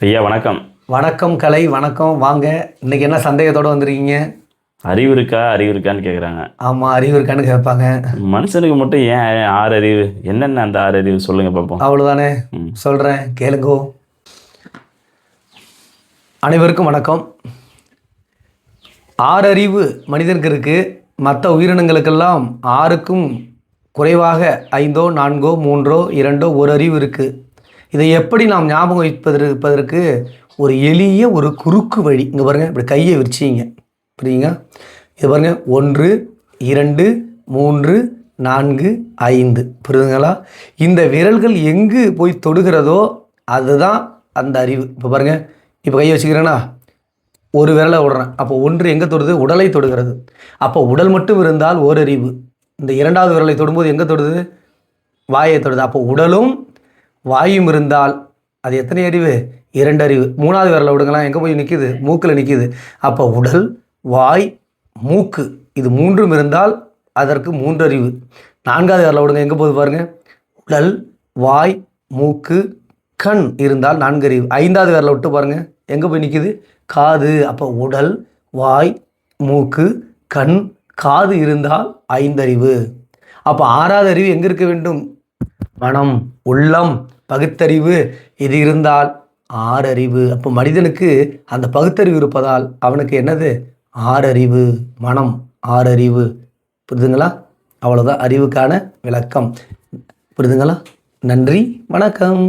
ஐயா வணக்கம். வணக்கம் கலை, வணக்கம். வாங்க. இன்னைக்கு என்ன சந்தேகத்தோடு வந்துருக்கீங்க? அறிவு இருக்கா அறிவு இருக்கான்னு கேட்குறாங்க. ஆமாம், அறிவு இருக்கான்னு கேட்பாங்க. மனுஷனுக்கு மட்டும் ஏன் 6 அறிவு? என்னென்ன அந்த 6 அறிவு சொல்லுங்க பார்ப்போம். அவ்வளோதானே, சொல்கிறேன் கேளுங்கோ. அனைவருக்கும் வணக்கம். 6 அறிவு மனிதனுக்கு இருக்குது. மற்ற உயிரினங்களுக்கெல்லாம் 6க்கும் குறைவாக 5ஓ 4ஓ 3ஓ 2ஓ 1 அறிவு இருக்குது. இதை எப்படி நாம் ஞாபகம் வைப்பதற்கு ஒரு எளிய ஒரு குறுக்கு வழி. இங்கே பாருங்கள், இப்படி கையை விரிச்சிங்க, புரியுங்க? இது பாருங்கள், 1 2 3 4 5, புரியுதுங்களா? இந்த விரல்கள் எங்கு போய் தொடுகிறதோ அதுதான் அந்த அறிவு. இப்போ பாருங்கள், இப்போ கையை வச்சுக்கிறேன்னா ஒரு விரலை விடுறேன், அப்போ 1 எங்கே தொடுது? உடலை தொடுகிறது. அப்போ உடல் மட்டும் இருந்தால் ஓரறிவு. இந்த 2வது விரலை தொடும்போது எங்கே தொடுது? வாயை தொடுது. அப்போ உடலும் வாயும் இருந்தால் அது எத்தனை அறிவு? 2 அறிவு. 3வது விரலை விடுங்களா, எங்கே போய் நிற்கிது? மூக்கில் நிற்கிது. அப்போ உடல், வாய், மூக்கு, இது 3ம் இருந்தால் அதற்கு 3 அறிவு. 4வது விரலை விடுங்க, எங்கே போகுது பாருங்கள்? உடல், வாய், மூக்கு, கண் இருந்தால் 4 அறிவு. 5வது விரலை விட்டு பாருங்கள், எங்கே போய் நிற்கிது? காது. அப்போ உடல், வாய், மூக்கு, கண், காது இருந்தால் 5 அறிவு. அப்போ 6வது அறிவு எங்கே இருக்க வேண்டும்? மனம், உள்ளம், பகுத்தறிவு, இது இருந்தால் 6 அறிவு. அப்போ மனிதனுக்கு அந்த பகுத்தறிவு இருப்பதால் அவனுக்கு என்னது? 6 அறிவு. மனம் 6 அறிவு. புரிதுங்களா? அவ்வளோதான் அறிவுக்கான விளக்கம். புரிதுங்களா? நன்றி, வணக்கம்.